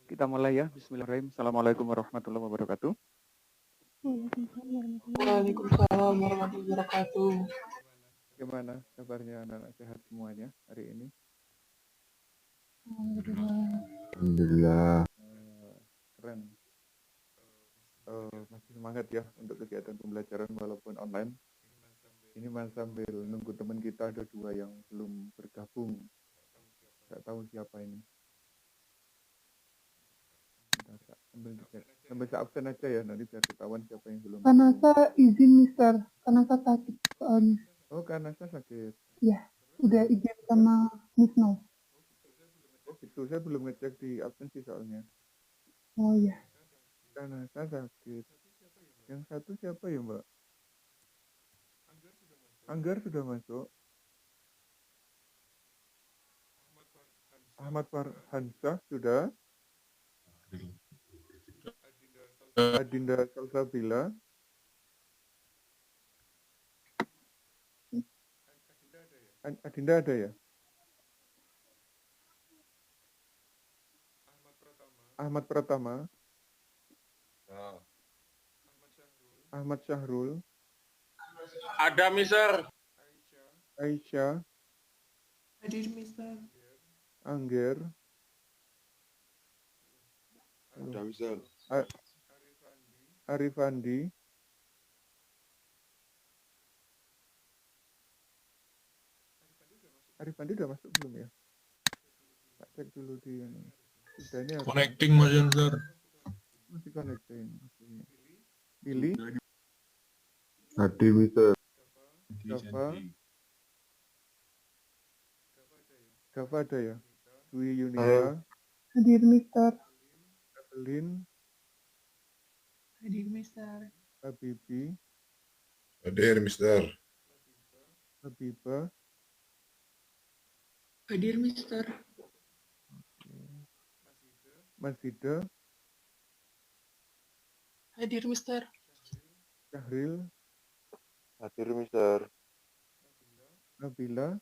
Kita mulai ya. Bismillahirrahmanirrahim. Assalamualaikum warahmatullahi wabarakatuh. Waalaikumsalam warahmatullahi wabarakatuh. Gimana kabarnya anak-anak sehat semuanya hari ini? Alhamdulillah. Keren. Masih semangat ya untuk kegiatan pembelajaran walaupun online. Ini Mas sambil nunggu teman kita ada 2 yang belum bergabung. Nggak tahu siapa ini. Sambil absen aja ya, nanti biar ketahuan siapa yang belum. Kanasa izin Mister, Kanasa sakit soalnya. Oh, karena saya sakit. Ya, udah izin sama Miss No. Oh gitu, saya belum ngecek di absensi soalnya. Oh iya. Karena saya sakit. Yang satu siapa ya Mbak? Anggar sudah masuk. Ahmad Farhansyah sudah. Adinda Salsabila. Adinda ada ya? Ahmad Pratama. Ahmad Syahrul. Ada, Mister. Aisyah. Hadir Mister. Angger. Ada Mister. Arifandi. Arifandi udah masuk belum ya? Tak cek dulu di ini. Sudah ini Connecting Mas Mister. masih connecting. Billy. Hadir Mister. Gava ada ya? Dwi Yunita. Hadir Mister. Evelyn. Hadir Mister. Habibi. Hadir Mister. Habibah. Hadir Mister. Masida. Hadir Mister. Syahril. Hadir Mister. Nabila.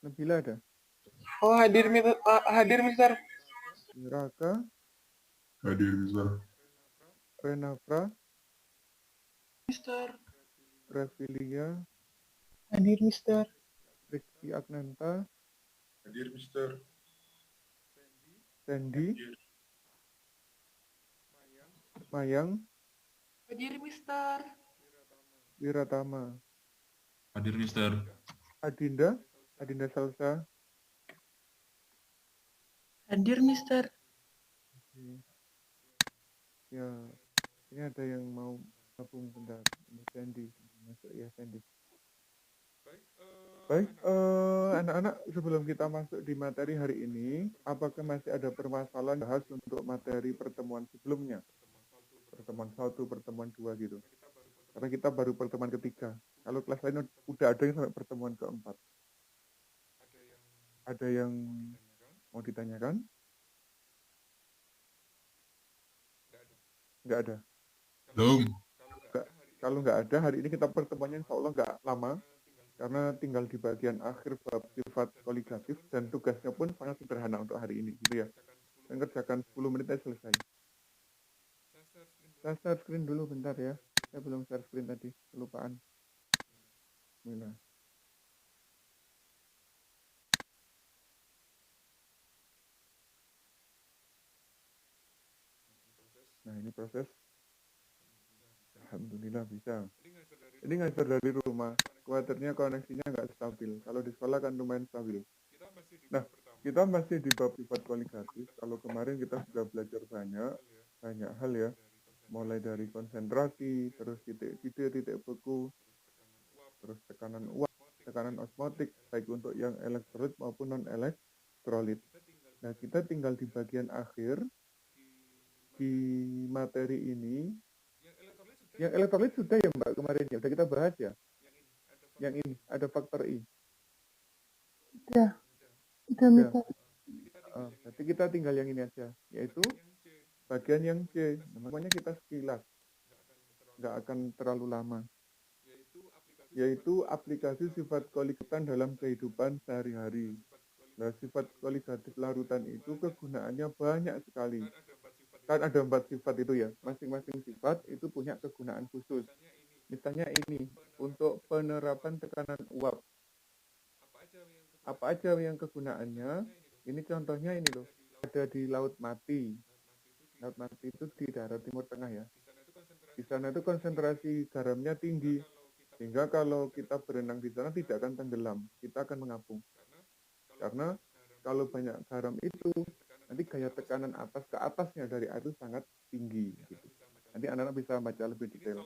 Nabila ada? Oh hadir Mister. Raka. Hadir Mister. Renafra. Mister. Revilia. Hadir Mister. Rizky Agnanta. Hadir Mister. Sandy. Mayang. Hadir Mister. Wiratama. Hadir, Mister. Adinda. Adinda Salsa. Hadir Mister. Ya, ini ada yang mau gabung bentar. Ini Sandy. Masuk ya Sandy. Baik, anak-anak, sebelum kita masuk di materi hari ini, apakah masih ada permasalahan bahas untuk materi pertemuan sebelumnya? Pertemuan 1, pertemuan 2 gitu. Karena kita baru pertemuan ketiga. Kalau kelas lain udah ada yang sampai pertemuan keempat. Ada yang mau ditanyakan? Nggak ada. Belum. Kalau nggak ada, hari ini kita pertemuannya insya Allah nggak lama. Karena tinggal di bagian akhir bab sifat koligatif dan tugasnya pun sangat sederhana untuk hari ini, gitu ya. Dan kerjakan 10 menit aja selesai. Saya share screen dulu bentar ya. Saya belum share screen tadi, kelupaan. Bismillah. Nah ini proses. Alhamdulillah bisa. Ini ngajar dari rumah. Khawatirnya koneksinya nggak stabil. Kalau di sekolah kan lumayan stabil. Nah, kita masih di bab sifat koligatif. Kalau kemarin kita sudah belajar banyak hal ya. Mulai dari konsentrasi, terus titik beku, terus tekanan uap, tekanan osmotik, baik untuk yang elektrolit maupun non-elektrolit. Nah, kita tinggal di bagian akhir di materi ini. Yang elektrolit sudah ya Mbak kemarin ya, udah kita bahas ya. Yang ini ada faktor I. Udah Mister. Jadi kita tinggal yang ini aja, yaitu bagian yang C. Namanya kita sekilas, nggak akan terlalu lama. yaitu aplikasi sifat koligatif dalam kehidupan sehari-hari. Nah, sifat koligatif larutan itu kegunaannya banyak sekali. Kan ada 4 sifat itu ya, masing-masing sifat itu punya kegunaan khusus. Misalnya ini, untuk penerapan tekanan uap. Apa aja yang kegunaannya? Ini contohnya ini loh, ada di Laut Mati. Laut Mati itu di daerah Timur Tengah ya. Di sana itu konsentrasi garamnya tinggi, sehingga kalau kita berenang di sana tidak akan tenggelam, kita akan mengapung. Karena kalau banyak garam itu, nanti gaya tekanan atas ke atasnya dari air itu sangat tinggi. Gitu. Nanti anak-anak bisa baca lebih detail.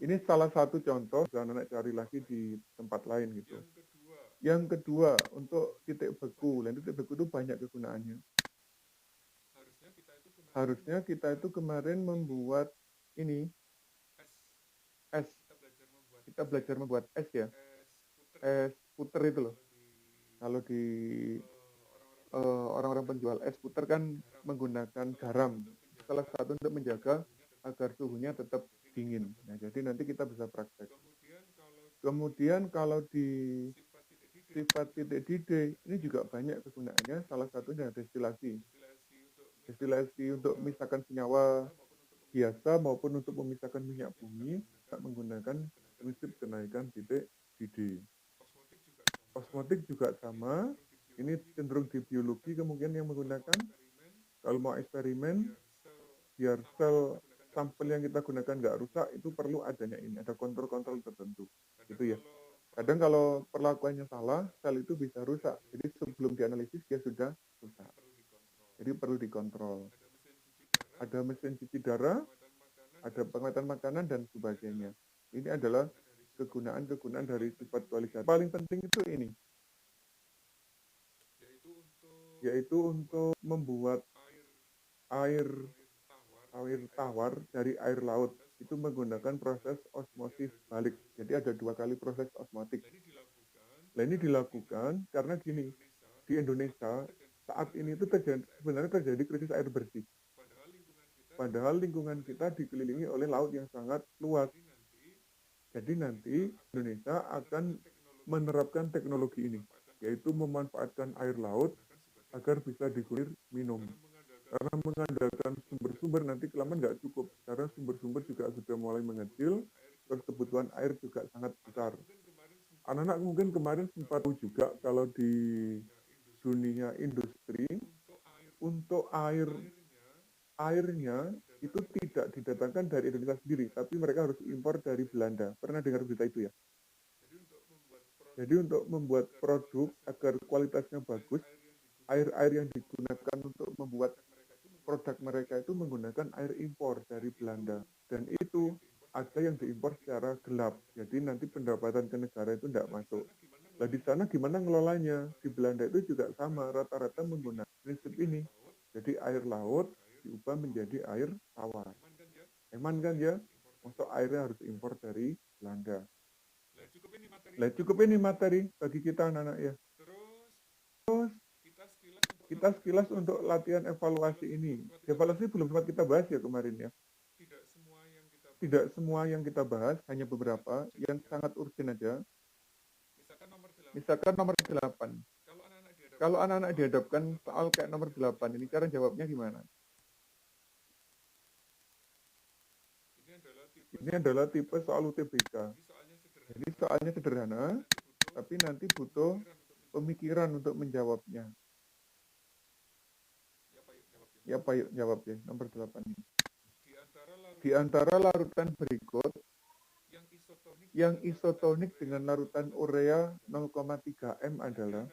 Ini salah satu contoh, dan anak cari lagi di tempat lain gitu. Yang kedua, untuk titik beku. Dan titik beku itu banyak kegunaannya. Harusnya kita itu kemarin membuat ini, es. Kita belajar membuat es ya. Es puter itu loh. Kalau di orang-orang penjual es puter kan menggunakan garam. Salah satu untuk menjaga agar suhunya tetap dingin. Nah, jadi nanti kita bisa praktek. Kemudian kalau di sifat titik didih, ini juga banyak kegunaannya. Salah satunya destilasi. Destilasi untuk memisahkan senyawa biasa maupun untuk memisahkan minyak bumi menggunakan prinsip kenaikan titik didih. Osmotik juga sama. Ini cenderung di biologi kemungkinan yang menggunakan. Kalau mau eksperimen, biar sel sampel yang kita gunakan nggak rusak, itu perlu adanya ini, ada kontrol-kontrol tertentu. Gitu ya. Kadang kalau perlakuannya salah, sel itu bisa rusak. Jadi sebelum dianalisis dia sudah rusak. Jadi perlu dikontrol. Ada mesin cuci darah, ada penguatan makanan dan sebagainya. Ini adalah kegunaan-kegunaan dari sifat kualitatif. Paling penting itu ini, yaitu untuk membuat air tawar dari air laut itu menggunakan proses osmosis balik. Jadi ada 2 kali proses osmotik. Nah, ini dilakukan karena gini, di Indonesia saat ini itu sebenarnya terjadi krisis air bersih. Padahal lingkungan kita dikelilingi oleh laut yang sangat luas. Jadi nanti Indonesia akan menerapkan teknologi ini, yaitu memanfaatkan air laut agar bisa digulir minum. Karena mengandalkan sumber-sumber nanti kelamaan nggak cukup, karena sumber-sumber juga sudah mulai mengecil, terus kebutuhan air juga sangat besar. Anak-anak mungkin kemarin sempat tahu juga kalau di dunia industri, untuk airnya itu tidak didatangkan dari Indonesia sendiri, tapi mereka harus impor dari Belanda. Pernah dengar berita itu ya? Jadi untuk membuat produk agar kualitasnya bagus, air-air yang digunakan untuk membuat produk mereka itu menggunakan air impor dari Belanda. Dan itu ada yang diimpor secara gelap. Jadi nanti pendapatan ke negara itu tidak masuk. Nah di sana gimana ngelolanya? Di Belanda itu juga sama, rata-rata menggunakan prinsip ini. Jadi air laut diubah menjadi air tawar. Eman kan ya? Masuk airnya harus impor dari Belanda. Nah cukup ini materi bagi kita anak-anak ya. Terus kita sekilas untuk latihan evaluasi ini. Evaluasi belum sempat kita bahas ya kemarin ya. Tidak semua yang kita bahas, hanya beberapa yang sangat urgent aja. Misalkan nomor 8. Kalau anak-anak dihadapkan soal kayak nomor 8, ini cara jawabnya gimana? Ini adalah tipe soal UTBK. Jadi soalnya sederhana, tapi nanti butuh pemikiran untuk menjawabnya. Ya Pak, yuk jawab ya, nomor 8 ini. Di antara larutan berikut, yang isotonik dengan larutan urea 0,3 M adalah,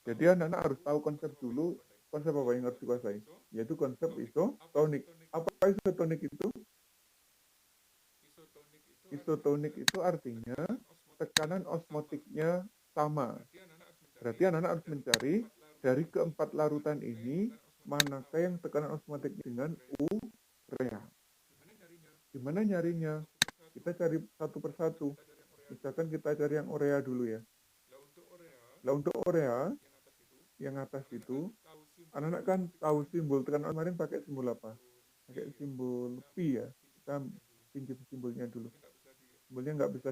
jadi anak-anak harus tahu konsep dulu, konsep apa yang harus dikuasai, yaitu konsep isotonik. Apa isotonik itu? Isotonik itu artinya tekanan osmotiknya sama. Berarti anak-anak harus mencari dari keempat larutan ini, manakah yang tekanan osmotiknya dengan urea. Gimana nyarinya? Kita cari satu persatu. Misalkan kita cari yang urea dulu ya. Nah untuk urea, yang atas itu, anak-anak kan tahu simbol tekanan kemarin pakai simbol apa? Pakai simbol pi ya. Kita pinjam simbolnya dulu. Simbolnya nggak bisa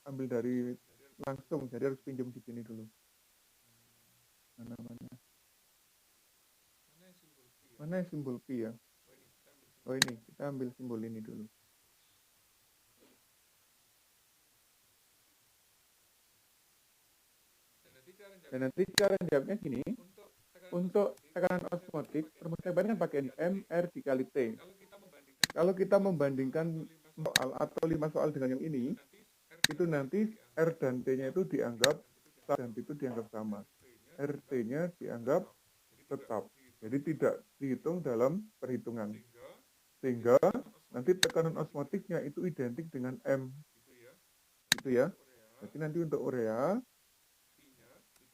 ambil dari langsung, jadi harus pinjam di sini dulu. Mana ya simbol Pi ya? Oh ini, kita ambil simbol ini dulu. Dan nanti cara jawabnya gini, untuk tekanan osmotik, rumus tebaran kan pakai MR dikali T. Kalau kita membandingkan soal atau 5 soal dengan yang ini, itu nanti R dan T-nya itu dianggap dan itu dianggap sama. RT-nya dianggap tetap. Jadi tidak dihitung dalam perhitungan. Sehingga nanti tekanan osmotiknya itu identik dengan M. Gitu ya. Jadi nanti untuk urea,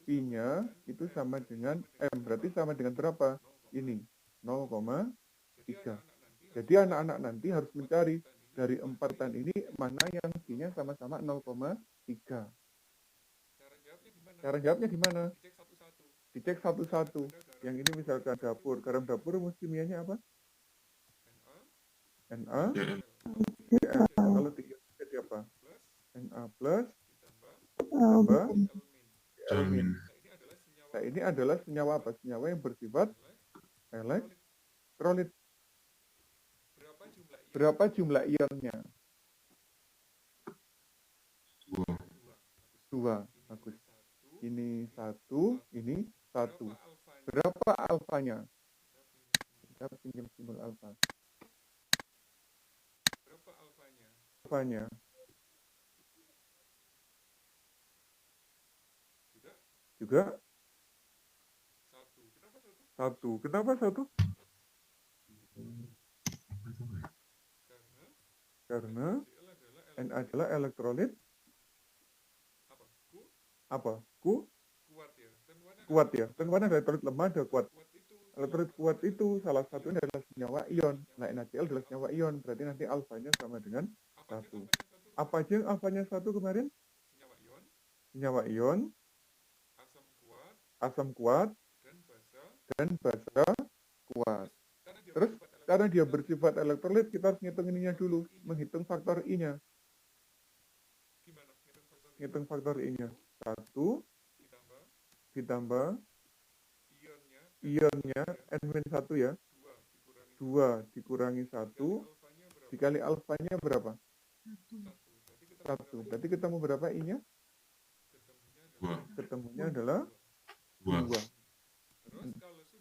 Pi-nya itu sama dengan M. Berarti sama dengan berapa? Ini, 0,3. Jadi anak-anak nanti harus mencari dari empatan ini mana yang Pi-nya sama-sama 0,3. Cara jawabnya gimana? Dicek satu-satu. Yang ini misalkan dapur. Garam dapur rumus kimianya apa? Na. Kalau 3 jadi apa? Na plus tambah Amin. Nah, ini adalah senyawa apa? Senyawa yang bersifat elektrolit. Berapa jumlah ionnya? 2. Bagus. Ini 1, ini 1. Berapa alfanya? Kita pinjam simbol alfa. Alfanya. Juga 1. Kenapa 1? Karena N adalah elektrolit apa? Kuat ya. Kan mana ada elektrolit lemah ada kuat. Elektrolit kuat itu salah satunya adalah senyawa ion. Nah, NaCl adalah senyawa ion. Berarti nanti alfanya sama dengan 1. Apa aja yang alfanya 1 kemarin? Senyawa ion, asam kuat, dan basa kuat. Terus karena dia bersifat elektrolit, kita harus ngitung ininya dulu, menghitung faktor I-nya. Ngitung faktor I-nya. 1 ditambah ionnya N-1 ya. 2 dikurangi 1 dikali alfanya berapa? 1. Berarti ketemu berapa I-nya? Ketemunya adalah 2.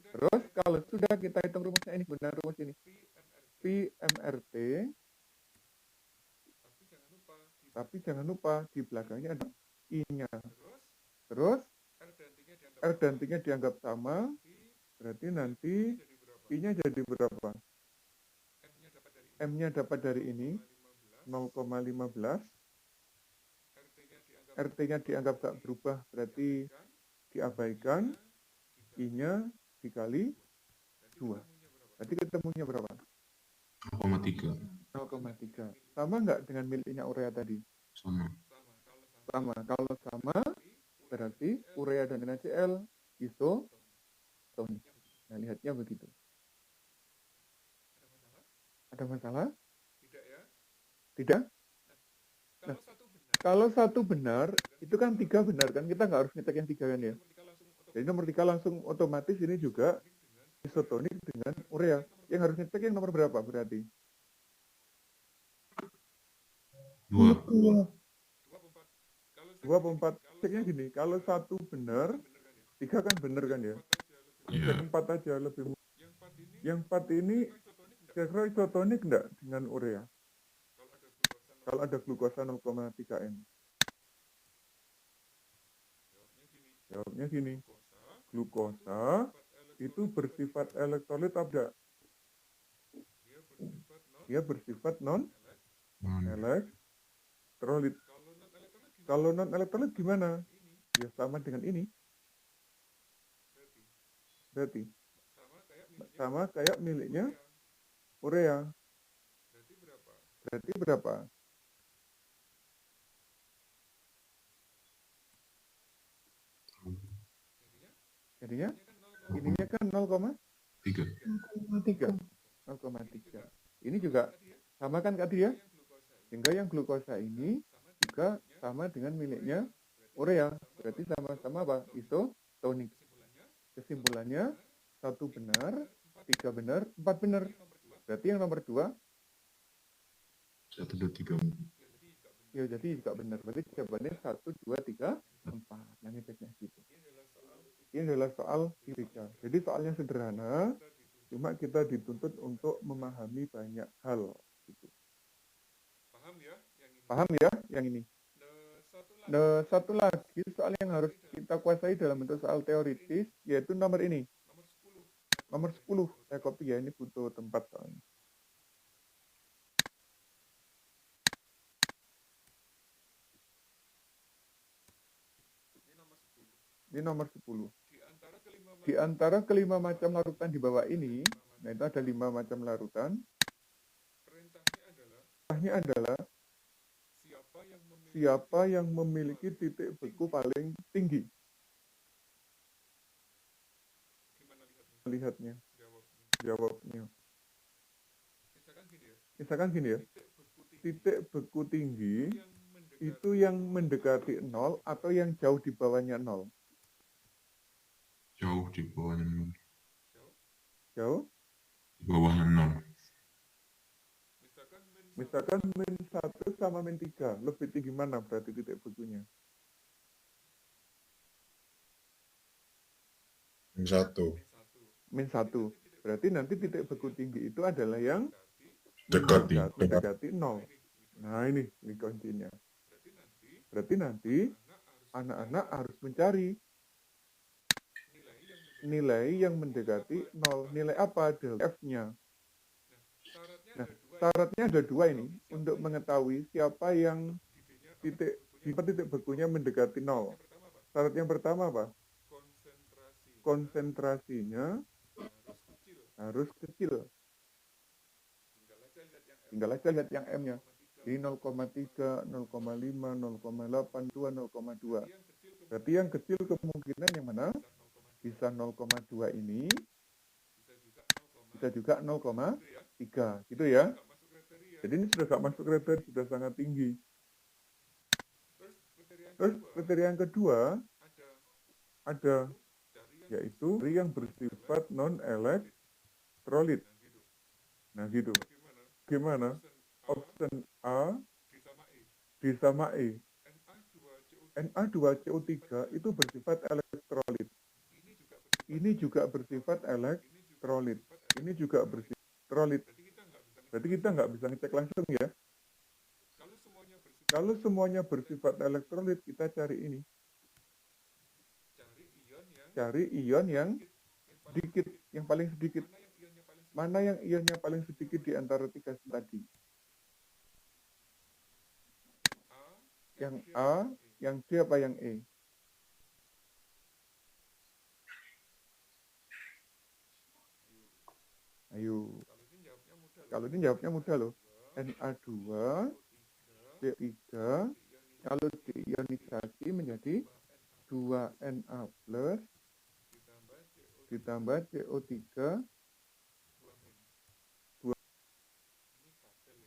Terus kalau sudah kita hitung rumusnya ini, benar rumus ini. Pi MRT. Tapi jangan lupa di belakangnya ada I-nya. Terus R dan T-nya dianggap sama. Berarti nanti I-nya jadi berapa? M-nya dapat dari ini 0,15. RT-nya dianggap gak berubah, berarti diabaikan. I-nya dikali 2. Berarti ketemunya berapa? 0,3. 0,3. Sama nggak dengan miliknya urea tadi? Sama. Sama. Kalau sama, berarti urea dan NaCl isotonik. Nah, lihatnya begitu. Ada masalah? Tidak? Nah, kalau 1 benar, itu kan 3 benar kan? Kita nggak harus ngecek yang 3 kan ya? Jadi nomor 3 langsung otomatis ini juga isotonik dengan urea. Yang harus ngecek yang nomor berapa berarti? 2. 2 atau 4. Ceknya gini, kalau 1 benar, 3 kan benar kan ya? Iya. Yang 4 aja lebih mudah. Yang 4 ini kira-kira isotonik enggak dengan urea? Kalau ada glukosa 0,3 N. Jawabnya gini. Glukosa itu bersifat elektrolit atau enggak? Dia bersifat non-elektrolit. Kalau non-elektrolit gimana? Ya sama dengan ini. Berarti sama kayak miliknya urea. Berarti berapa? Jadinya ininya kan 0,3. 3. 0,3. Ini juga sama kan Kak Dia? Sehingga yang glukosa ini juga sama dengan miliknya urea. Berarti sama-sama apa? Isotonik. Kesimpulannya, 1 benar, 3 benar, 4 benar. Berarti yang nomor 2, 1, 2, 3. ya jadi juga benar. Berarti jawabannya 1, 2, 3, 4. Yang efeknya gitu. Ini adalah soal fisika. Jadi soalnya sederhana, cuma kita dituntut untuk memahami banyak hal. Gitu. Paham ya yang ini? Nah, satu lagi soal yang harus kita kuasai dalam bentuk soal teoritis, yaitu nomor ini. Nomor 10. Saya copy ya, ini butuh tempat soalnya. Ini nomor 10. Di antara kelima macam larutan di bawah ini, nah itu ada 5 macam larutan. Perintahnya adalah siapa yang memiliki titik beku paling tinggi? Lihatnya, jawabnya. Misalkan gini ya, titik beku tinggi itu yang mendekati 0 atau yang jauh di bawahnya 0? Jauh di bawahnya 0. Jauh? Di bawahnya 0. Misalkan min 1 sama min 3, lebih tinggi mana berarti titik bekunya? Min 1. Min 1. Berarti nanti titik beku tinggi itu adalah yang Dekati. mendekati 0. Nah ini kuncinya. Berarti nanti anak-anak harus mencari nilai yang mendekati 0. Nilai apa? F-nya. Nah, syaratnya ada 2 ini untuk mengetahui siapa yang titik bekunya mendekati 0. Syarat yang pertama apa? Konsentrasinya harus kecil. Tinggal aja lihat yang M-nya. Di 0,3, 0,5, 0,8, 2, 0,2. Berarti yang kecil kemungkinan yang mana? Bisa 0,2 ini, bisa juga 0,3. Gitu ya. Jadi ini sudah gak masuk kriteria, sudah sangat tinggi. Terus kriteria yang kedua ada, yaitu yang bersifat non-elektrolit. Nah gitu. Gimana? Option A D sama E. Na2CO3 itu bersifat elektrolit. Ini juga bersifat elektrolit. Ini juga bersifat elektrolit. Berarti kita nggak bisa ngecek langsung ya. Kalau semuanya bersifat elektrolit, kita cari ini. Cari ion yang sedikit, yang paling sedikit. Mana yang ionnya paling sedikit di antara 3 tadi? Yang A, yang D, apa yang E? Ayo. Kalau ini jawabnya mudah loh. Na2, C3, kalau diionisasi menjadi 2Na plus ditambah CO3.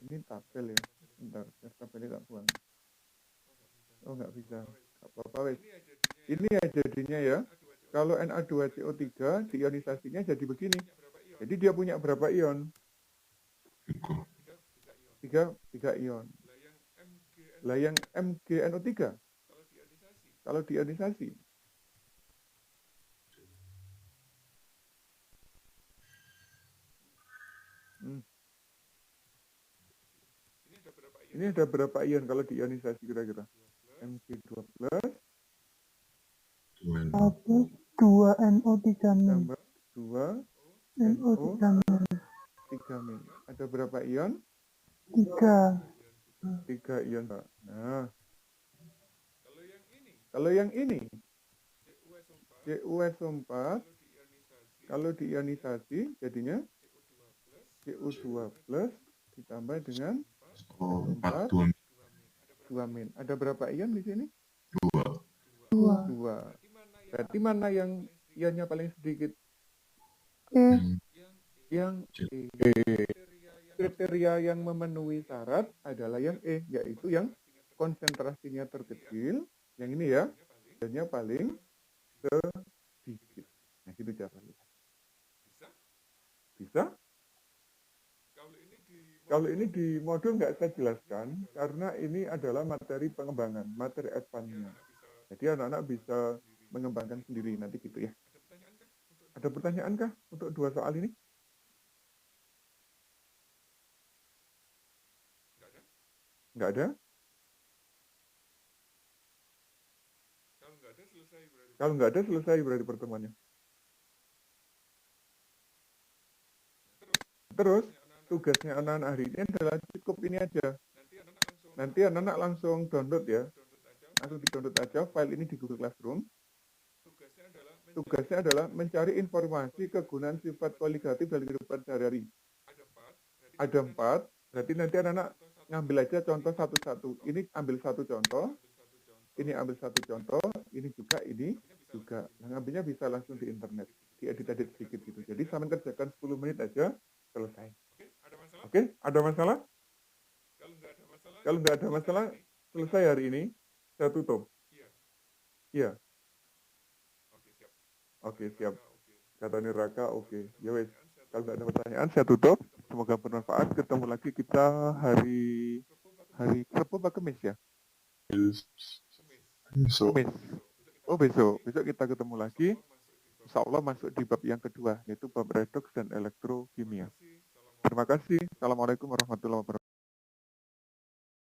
Ini tabel ya. Bentar, tabelnya tak buang. Oh nggak bisa. Nggak apa-apa wes. Ini ya jadinya ya. Kalau Na2CO3 diionisasinya jadi begini. Jadi dia punya berapa ion? 3 ion. Lah yang MgNO3 kalau diionisasi ini ada berapa ion kalau diionisasi kira-kira? Mg2 plus 1, 2 NO3 min. tambah 2 NO3 min. 3 min. Ada berapa ion? 3. 3 ion, Pak. Nah, kalau yang ini CuSO4 kalau diionisasi jadinya CO2 plus ditambah dengan 4, 2 min. Ada berapa ion di sini? 2. 2. Berarti mana yang ionnya paling sedikit? Yang E. Kriteria yang memenuhi syarat adalah yang E, yaitu yang konsentrasinya terkecil, yang ini ya, dan paling sedikit. Nah, gitu caranya. Bisa? Kalau ini di modul nggak saya jelaskan, karena ini adalah materi pengembangan, materi advance-nya. Jadi anak-anak bisa mengembangkan sendiri nanti gitu ya. Ada pertanyaan kah untuk 2 soal ini? Nggak ada? Kalau nggak ada, selesai berarti pertemuannya. Terus, tugasnya anak-anak hari ini adalah cukup ini aja. Nanti anak-anak langsung download ya. Langsung di-download aja file ini di Google Classroom. Tugasnya adalah mencari informasi kegunaan sifat kualitatif dalam kehidupan sehari-hari. Ada 4, berarti nanti anak-anak ngambil aja contoh satu-satu. Ini ambil satu contoh, ini ambil satu contoh, ini juga, ini juga. Nah, ngambilnya bisa langsung di internet, diedit-edit sedikit gitu. Jadi sampai kerjakan 10 menit aja, selesai. Oke, ada masalah? Kalau nggak ada masalah, selesai hari ini, saya tutup. Iya. Oke, siap. Kata Niraka, oke. Ya wes. Kalau nggak ada pertanyaan, saya tutup. Semoga bermanfaat. Ketemu lagi kita hari Rabu apa Kamis ya? Besok. Kamis. Oh, besok. Besok kita ketemu lagi. Insya Allah masuk di bab yang kedua, yaitu bab redoks dan elektrokimia. Terima kasih. Assalamualaikum warahmatullahi wabarakatuh.